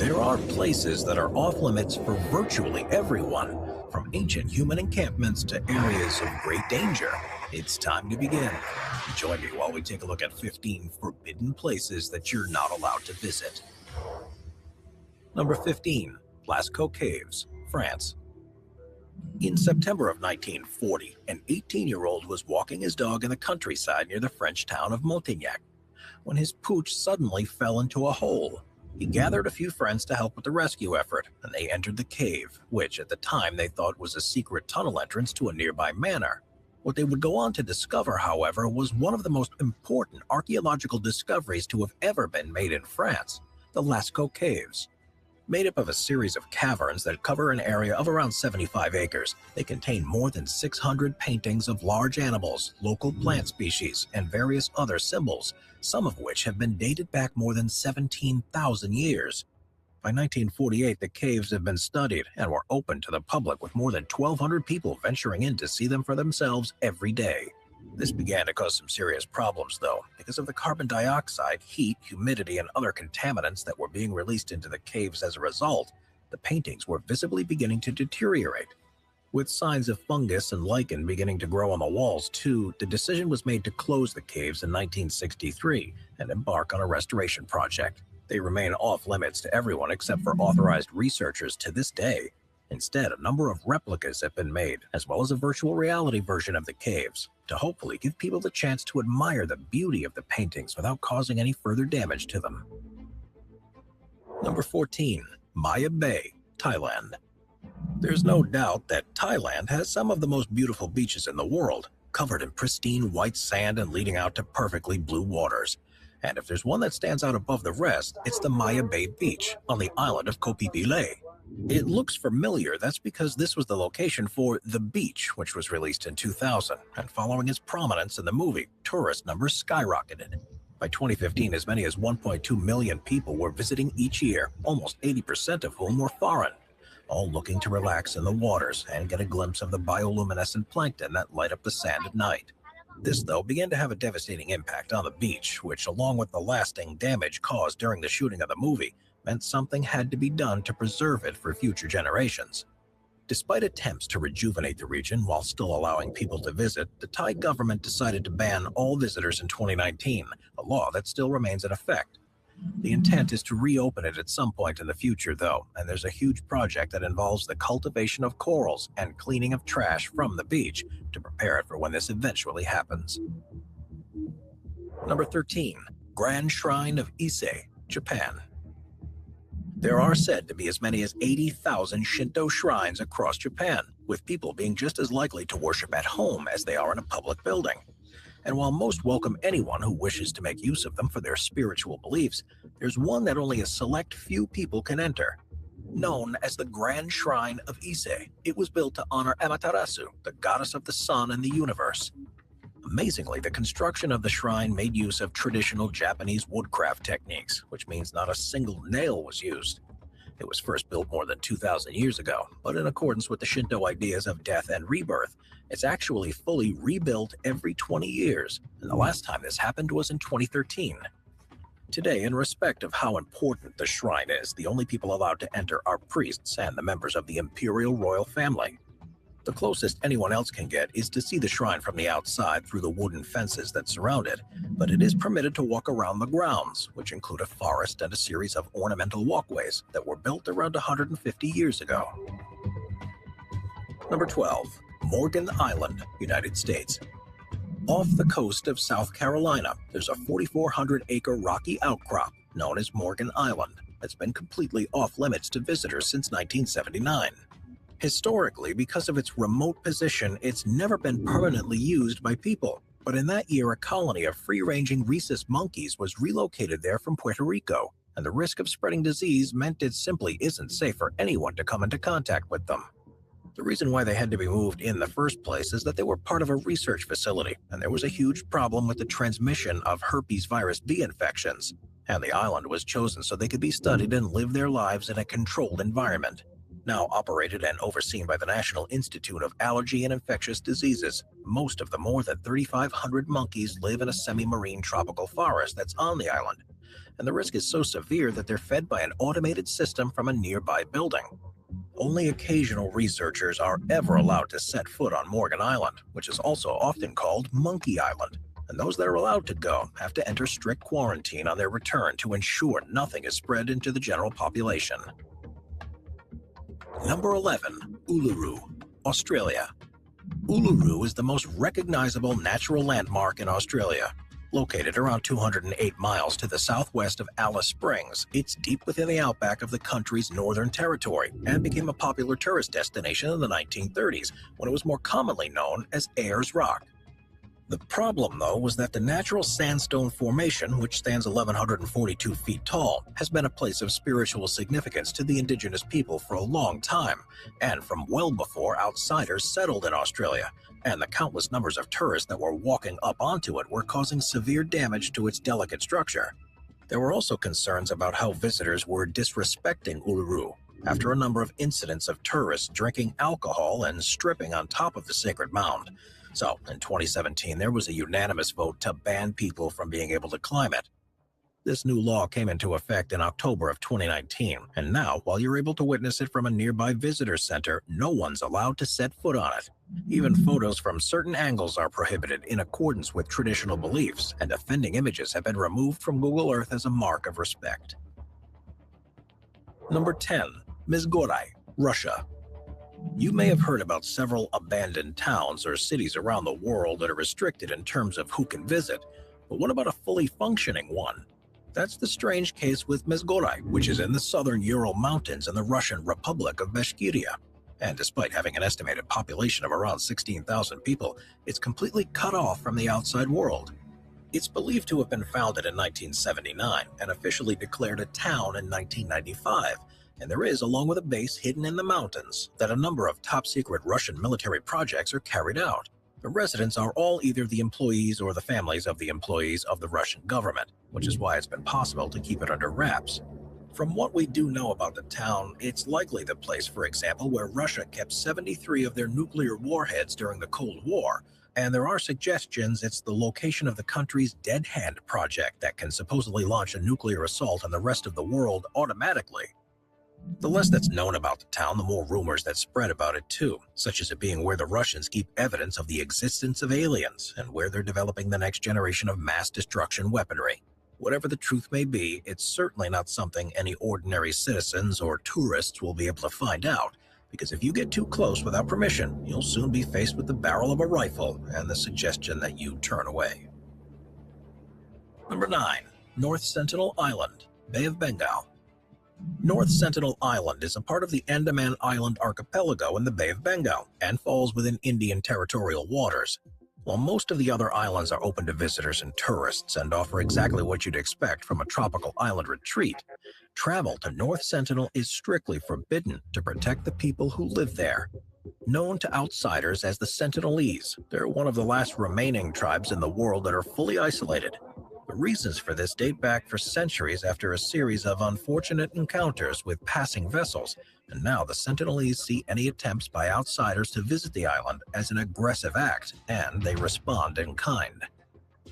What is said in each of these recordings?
There are places that are off limits for virtually everyone, from ancient human encampments to areas of great danger. It's time to begin. Join me while we take a look at 15 forbidden places that you're not allowed to visit. Number 15. Lascaux Caves, France. In September of 1940, an 18-year-old was walking his dog in the countryside near the French town of Montignac when his pooch suddenly fell into a hole. He gathered a few friends to help with the rescue effort, and they entered the cave, which at the time they thought was a secret tunnel entrance to a nearby manor. What they would go on to discover, however, was one of the most important archaeological discoveries to have ever been made in France, the Lascaux Caves. Made up of a series of caverns that cover an area of around 75 acres, they contain more than 600 paintings of large animals, local plant species, and various other symbols, some of which have been dated back more than 17,000 years. By 1948, the caves have been studied and were open to the public, with more than 1,200 people venturing in to see them for themselves every day. This began to cause some serious problems, though, because of the carbon dioxide, heat, humidity, and other contaminants that were being released into the caves. As a result, the paintings were visibly beginning to deteriorate. With signs of fungus and lichen beginning to grow on the walls, too, the decision was made to close the caves in 1963 and embark on a restoration project. They remain off-limits to everyone except for authorized researchers to this day. Instead, a number of replicas have been made, as well as a virtual reality version of the caves, to hopefully give people the chance to admire the beauty of the paintings without causing any further damage to them. Number 14. Maya Bay, Thailand. There's no doubt that Thailand has some of the most beautiful beaches in the world, covered in pristine white sand and leading out to perfectly blue waters. And if there's one that stands out above the rest, it's the Maya Bay Beach on the island of Koh Phi Phi. It looks familiar. That's because this was the location for The Beach, which was released in 2000, and following its prominence in the movie, tourist numbers skyrocketed. By 2015, as many as 1.2 million people were visiting each year, almost 80% of whom were foreign, all looking to relax in the waters and get a glimpse of the bioluminescent plankton that light up the sand at night. This, though, began to have a devastating impact on the beach, which, along with the lasting damage caused during the shooting of the movie, meant something had to be done to preserve it for future generations. Despite attempts to rejuvenate the region while still allowing people to visit, the Thai government decided to ban all visitors in 2019, a law that still remains in effect. The intent is to reopen it at some point in the future, though, and there's a huge project that involves the cultivation of corals and cleaning of trash from the beach to prepare it for when this eventually happens. Number 13. Grand Shrine of Ise, Japan. There are said to be as many as 80,000 Shinto shrines across Japan, with people being just as likely to worship at home as they are in a public building. And while most welcome anyone who wishes to make use of them for their spiritual beliefs, there's one that only a select few people can enter. Known as the Grand Shrine of Ise, it was built to honor Amaterasu, the goddess of the sun and the universe. Amazingly, the construction of the shrine made use of traditional Japanese woodcraft techniques, which means not a single nail was used. It was first built more than 2,000 years ago, but in accordance with the Shinto ideas of death and rebirth, it's actually fully rebuilt every 20 years, and the last time this happened was in 2013. Today, in respect of how important the shrine is, the only people allowed to enter are priests and the members of the imperial royal family. The closest anyone else can get is to see the shrine from the outside through the wooden fences that surround it, but it is permitted to walk around the grounds, which include a forest and a series of ornamental walkways that were built around 150 years ago. Number 12. Morgan Island, United States. Off the coast of South Carolina, there's a 4,400-acre rocky outcrop known as Morgan Island that's been completely off-limits to visitors since 1979. Historically, because of its remote position, it's never been permanently used by people. But in that year, a colony of free-ranging rhesus monkeys was relocated there from Puerto Rico, and the risk of spreading disease meant it simply isn't safe for anyone to come into contact with them. The reason why they had to be moved in the first place is that they were part of a research facility, and there was a huge problem with the transmission of herpes virus B infections, and the island was chosen so they could be studied and live their lives in a controlled environment. Now operated and overseen by the National Institute of Allergy and Infectious Diseases, most of the more than 3,500 monkeys live in a semi-marine tropical forest that's on the island, and the risk is so severe that they're fed by an automated system from a nearby building. Only occasional researchers are ever allowed to set foot on Morgan Island, which is also often called Monkey Island, and those that are allowed to go have to enter strict quarantine on their return to ensure nothing is spread into the general population. Number 11. Uluru, Australia. Uluru is the most recognizable natural landmark in Australia. Located around 208 miles to the southwest of Alice Springs, it's deep within the outback of the country's Northern Territory and became a popular tourist destination in the 1930s when it was more commonly known as Ayers Rock. The problem, though, was that the natural sandstone formation, which stands 1,142 feet tall, has been a place of spiritual significance to the indigenous people for a long time, and from well before outsiders settled in Australia, and the countless numbers of tourists that were walking up onto it were causing severe damage to its delicate structure. There were also concerns about how visitors were disrespecting Uluru, after a number of incidents of tourists drinking alcohol and stripping on top of the sacred mound. So, in 2017, there was a unanimous vote to ban people from being able to climb it. This new law came into effect in October of 2019, and now, while you're able to witness it from a nearby visitor center, no one's allowed to set foot on it. Even photos from certain angles are prohibited in accordance with traditional beliefs, and offending images have been removed from Google Earth as a mark of respect. Number 10. Mizgorai, Russia. You may have heard about several abandoned towns or cities around the world that are restricted in terms of who can visit, but what about a fully functioning one? That's the strange case with Mizgorai, which is in the southern Ural Mountains in the Russian Republic of Bashkiria. And despite having an estimated population of around 16,000 people, it's completely cut off from the outside world. It's believed to have been founded in 1979 and officially declared a town in 1995. And there is, along with a base hidden in the mountains, that a number of top-secret Russian military projects are carried out. The residents are all either the employees or the families of the employees of the Russian government, which is why it's been possible to keep it under wraps. From what we do know about the town, it's likely the place, for example, where Russia kept 73 of their nuclear warheads during the Cold War, and there are suggestions it's the location of the country's Dead Hand project that can supposedly launch a nuclear assault on the rest of the world automatically. The less that's known about the town, the more rumors that spread about it too, such as it being where the Russians keep evidence of the existence of aliens and where they're developing the next generation of mass destruction weaponry. Whatever the truth may be, it's certainly not something any ordinary citizens or tourists will be able to find out, because if you get too close without permission, you'll soon be faced with the barrel of a rifle and the suggestion that you turn away. Number 9. North Sentinel Island, Bay of Bengal. North Sentinel Island is a part of the Andaman Island archipelago in the Bay of Bengal and falls within Indian territorial waters. While most of the other islands are open to visitors and tourists and offer exactly what you'd expect from a tropical island retreat, travel to North Sentinel is strictly forbidden to protect the people who live there. Known to outsiders as the Sentinelese, they're one of the last remaining tribes in the world that are fully isolated. The reasons for this date back for centuries after a series of unfortunate encounters with passing vessels, and now the Sentinelese see any attempts by outsiders to visit the island as an aggressive act, and they respond in kind.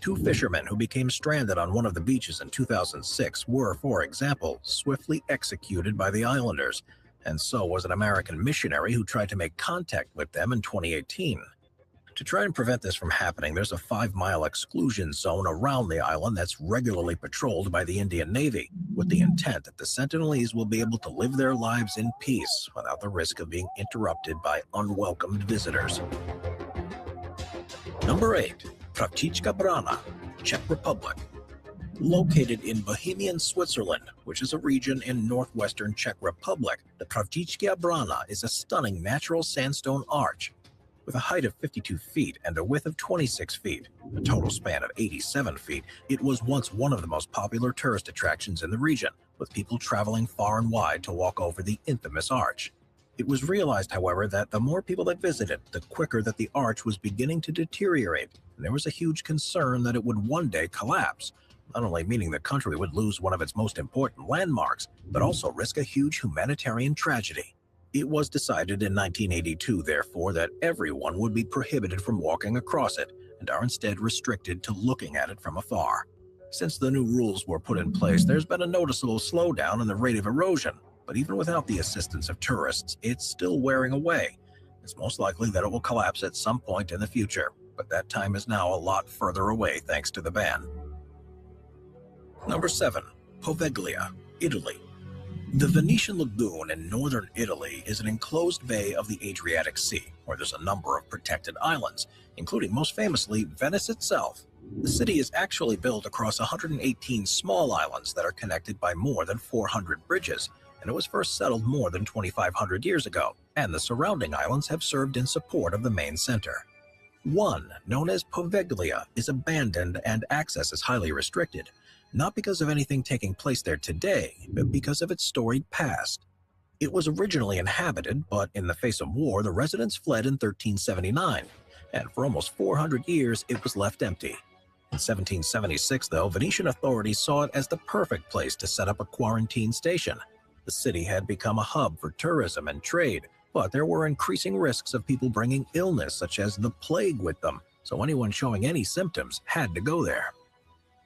2 fishermen who became stranded on one of the beaches in 2006 were, for example, swiftly executed by the islanders, and so was an American missionary who tried to make contact with them in 2018. To try and prevent this from happening, there's a 5-mile exclusion zone around the island that's regularly patrolled by the Indian Navy, with the intent that the Sentinelese will be able to live their lives in peace without the risk of being interrupted by unwelcomed visitors. Number 8. Pravchichka Brana, Czech Republic. Located in Bohemian Switzerland, which is a region in northwestern Czech Republic, the Pravchichka Brana is a stunning natural sandstone arch. With a height of 52 feet and a width of 26 feet, a total span of 87 feet, it was once one of the most popular tourist attractions in the region, with people traveling far and wide to walk over the infamous arch. It was realized, however, that the more people that visited, the quicker that the arch was beginning to deteriorate, and there was a huge concern that it would one day collapse, not only meaning the country would lose one of its most important landmarks, but also risk a huge humanitarian tragedy. It was decided in 1982, therefore, that everyone would be prohibited from walking across it and are instead restricted to looking at it from afar. Since the new rules were put in place, there's been a noticeable slowdown in the rate of erosion, but even without the assistance of tourists, it's still wearing away. It's most likely that it will collapse at some point in the future, but that time is now a lot further away thanks to the ban. Number 7. Poveglia, Italy. The Venetian Lagoon in northern Italy is an enclosed bay of the Adriatic Sea, where there's a number of protected islands, including most famously Venice itself. The city is actually built across 118 small islands that are connected by more than 400 bridges, and it was first settled more than 2,500 years ago, and the surrounding islands have served in support of the main center. One, known as Poveglia, is abandoned and access is highly restricted, not because of anything taking place there today, but because of its storied past. It was originally inhabited, but in the face of war, the residents fled in 1379, and for almost 400 years it was left empty. In 1776, though, Venetian authorities saw it as the perfect place to set up a quarantine station. The city had become a hub for tourism and trade, but there were increasing risks of people bringing illness such as the plague with them, so anyone showing any symptoms had to go there.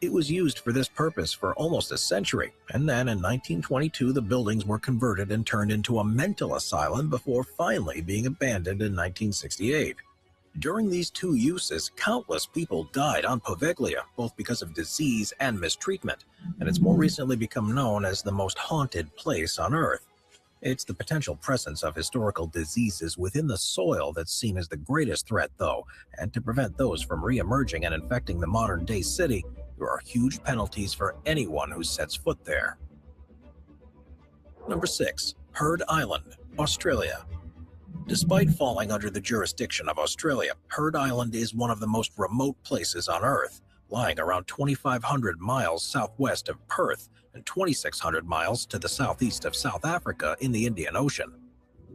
It was used for this purpose for almost a century, and then in 1922 the buildings were converted and turned into a mental asylum before finally being abandoned in 1968. During these two uses, countless people died on Poveglia, both because of disease and mistreatment, and it's more recently become known as the most haunted place on Earth. It's the potential presence of historical diseases within the soil that's seen as the greatest threat, though, and to prevent those from re-emerging and infecting the modern-day city, there are huge penalties for anyone who sets foot there. Number 6. Heard Island, Australia. Despite falling under the jurisdiction of Australia, Heard Island is one of the most remote places on Earth, lying around 2,500 miles southwest of Perth and 2,600 miles to the southeast of South Africa in the Indian Ocean.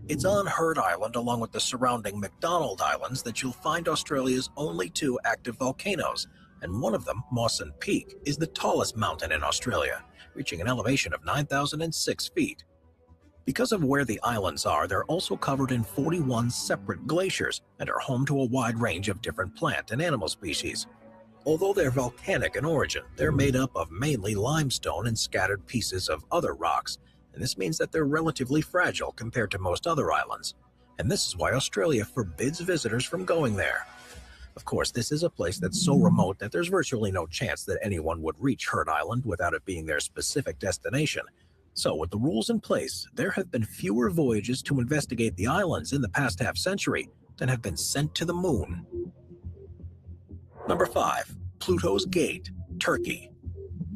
It's on Heard Island, along with the surrounding McDonald Islands, that you'll find Australia's only two active volcanoes, and one of them, Mawson Peak, is the tallest mountain in Australia, reaching an elevation of 9,006 feet. Because of where the islands are, they're also covered in 41 separate glaciers and are home to a wide range of different plant and animal species. Although they're volcanic in origin, they're made up of mainly limestone and scattered pieces of other rocks, and this means that they're relatively fragile compared to most other islands. And this is why Australia forbids visitors from going there. Of course, this is a place that's so remote that there's virtually no chance that anyone would reach Heard Island without it being their specific destination. So with the rules in place, there have been fewer voyages to investigate the islands in the past half-century than have been sent to the moon. Number 5. Pluto's Gate, Turkey.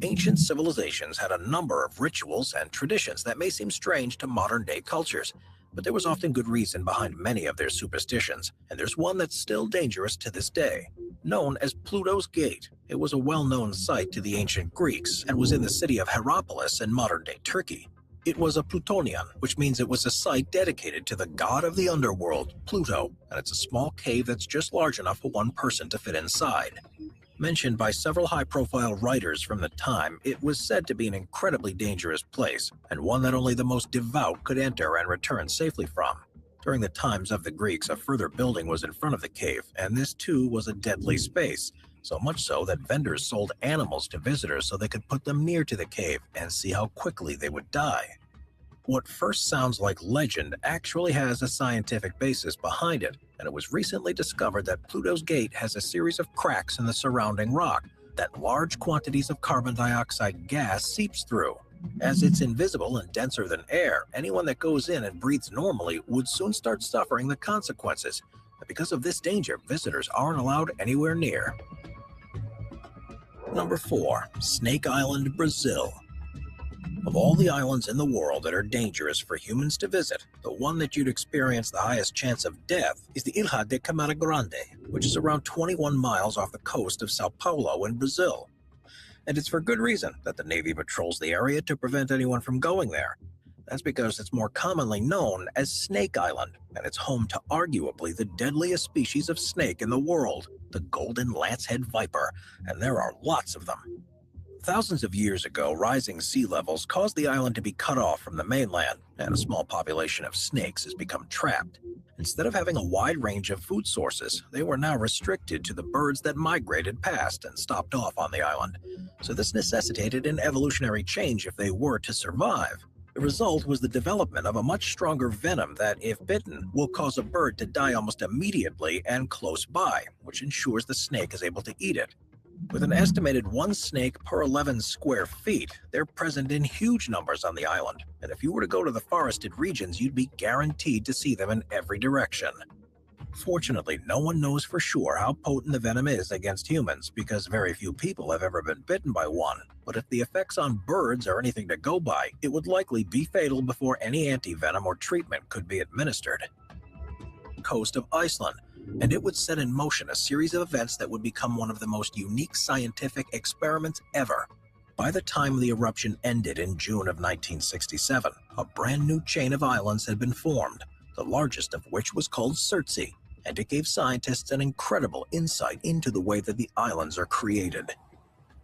Ancient civilizations had a number of rituals and traditions that may seem strange to modern-day cultures, but there was often good reason behind many of their superstitions, and there's one that's still dangerous to this day. Known as Pluto's Gate, it was a well-known site to the ancient Greeks and was in the city of Hierapolis in modern-day Turkey. It was a Plutonion, which means it was a site dedicated to the god of the underworld, Pluto, and it's a small cave that's just large enough for one person to fit inside. Mentioned by several high-profile writers from the time, it was said to be an incredibly dangerous place, and one that only the most devout could enter and return safely from. During the times of the Greeks, a further building was in front of the cave, and this too was a deadly space, so much so that vendors sold animals to visitors so they could put them near to the cave and see how quickly they would die. What first sounds like legend actually has a scientific basis behind it, and it was recently discovered that Pluto's Gate has a series of cracks in the surrounding rock that large quantities of carbon dioxide gas seeps through. As it's invisible and denser than air, anyone that goes in and breathes normally would soon start suffering the consequences. And because of this danger, visitors aren't allowed anywhere near. Number 4. Snake Island, Brazil. Of all the islands in the world that are dangerous for humans to visit, the one that you'd experience the highest chance of death is the Ilha de Camara Grande, which is around 21 miles off the coast of Sao Paulo in Brazil. And it's for good reason that the Navy patrols the area to prevent anyone from going there. That's because it's more commonly known as Snake Island, and it's home to arguably the deadliest species of snake in the world, the golden lancehead viper, and there are lots of them. Thousands of years ago, rising sea levels caused the island to be cut off from the mainland, and a small population of snakes has become trapped. Instead of having a wide range of food sources, they were now restricted to the birds that migrated past and stopped off on the island. So this necessitated an evolutionary change if they were to survive. The result was the development of a much stronger venom that, if bitten, will cause a bird to die almost immediately and close by, which ensures the snake is able to eat it. With an estimated 1 snake per 11 square feet, they're present in huge numbers on the island, and if you were to go to the forested regions, you'd be guaranteed to see them in every direction. Fortunately, no one knows for sure how potent the venom is against humans because very few people have ever been bitten by one, but if the effects on birds are anything to go by, it would likely be fatal before any anti-venom or treatment could be administered. Coast of Iceland, and it would set in motion a series of events that would become one of the most unique scientific experiments ever. By the time the eruption ended in June of 1967, a brand new chain of islands had been formed, the largest of which was called Surtsey, and it gave scientists an incredible insight into the way that the islands are created.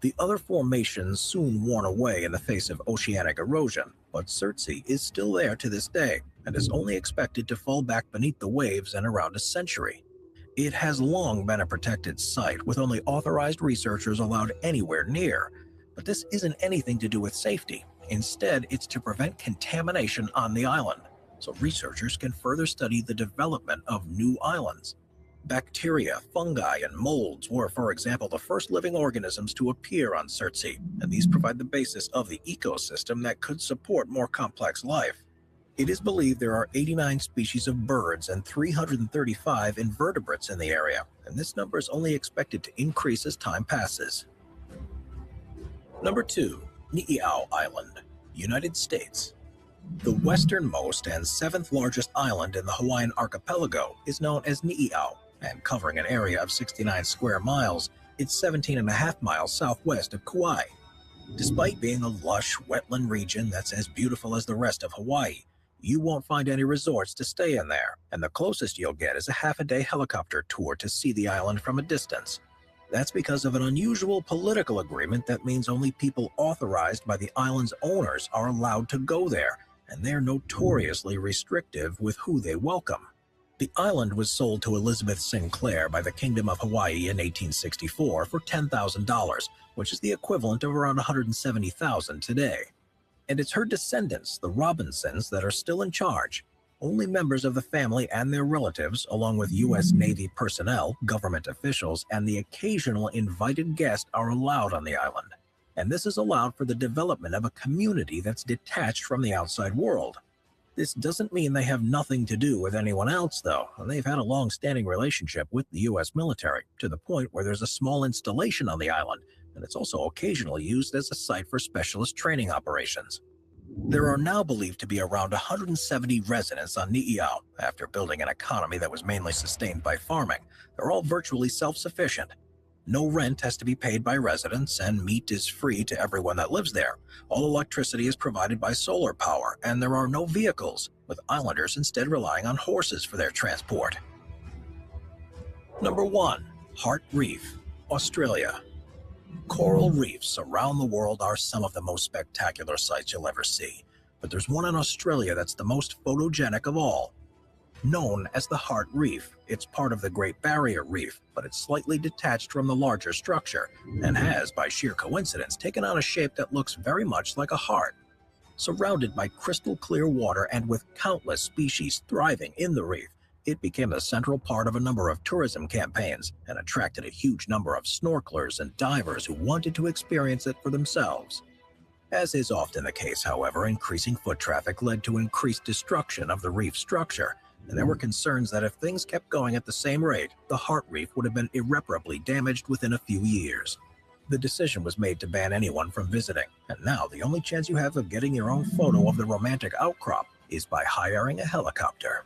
The other formations soon worn away in the face of oceanic erosion, but Surtsey is still there to this day and is only expected to fall back beneath the waves in around a century. It has long been a protected site with only authorized researchers allowed anywhere near, but this isn't anything to do with safety. Instead, it's to prevent contamination on the island, so researchers can further study the development of new islands. Bacteria, fungi, and molds were, for example, the first living organisms to appear on Surtsey, and these provide the basis of the ecosystem that could support more complex life. It is believed there are 89 species of birds and 335 invertebrates in the area, and this number is only expected to increase as time passes. Number 2. Niihau Island, United States. The westernmost and 7th largest island in the Hawaiian archipelago is known as Niihau, and covering an area of 69 square miles, it's 17.5 miles southwest of Kauai. Despite being a lush, wetland region that's as beautiful as the rest of Hawaii, you won't find any resorts to stay in there, and the closest you'll get is a half-a-day helicopter tour to see the island from a distance. That's because of an unusual political agreement that means only people authorized by the island's owners are allowed to go there, and they're notoriously restrictive with who they welcome. The island was sold to Elizabeth Sinclair by the Kingdom of Hawaii in 1864 for $10,000, which is the equivalent of around $170,000 today. And it's her descendants, the Robinsons, that are still in charge. Only members of the family and their relatives, along with U.S. Navy personnel, government officials, and the occasional invited guest are allowed on the island. And this is allowed for the development of a community that's detached from the outside world. This doesn't mean they have nothing to do with anyone else, though, and they've had a long-standing relationship with the U.S. military, to the point where there's a small installation on the island, and it's also occasionally used as a site for specialist training operations. There are now believed to be around 170 residents on Niihau. After building an economy that was mainly sustained by farming, they're all virtually self-sufficient. No rent has to be paid by residents, and meat is free to everyone that lives there. All electricity is provided by solar power, and there are no vehicles, with islanders instead relying on horses for their transport. Number 1. Heart Reef, Australia. Coral reefs around the world are some of the most spectacular sights you'll ever see, but there's one in Australia that's the most photogenic of all. Known as the Heart Reef, it's part of the Great Barrier Reef, but it's slightly detached from the larger structure, and has, by sheer coincidence, taken on a shape that looks very much like a heart. Surrounded by crystal clear water and with countless species thriving in the reef, it became a central part of a number of tourism campaigns and attracted a huge number of snorkelers and divers who wanted to experience it for themselves. As is often the case, however, increasing foot traffic led to increased destruction of the reef structure, and there were concerns that if things kept going at the same rate, the Heart Reef would have been irreparably damaged within a few years. The decision was made to ban anyone from visiting, and now the only chance you have of getting your own photo of the romantic outcrop is by hiring a helicopter.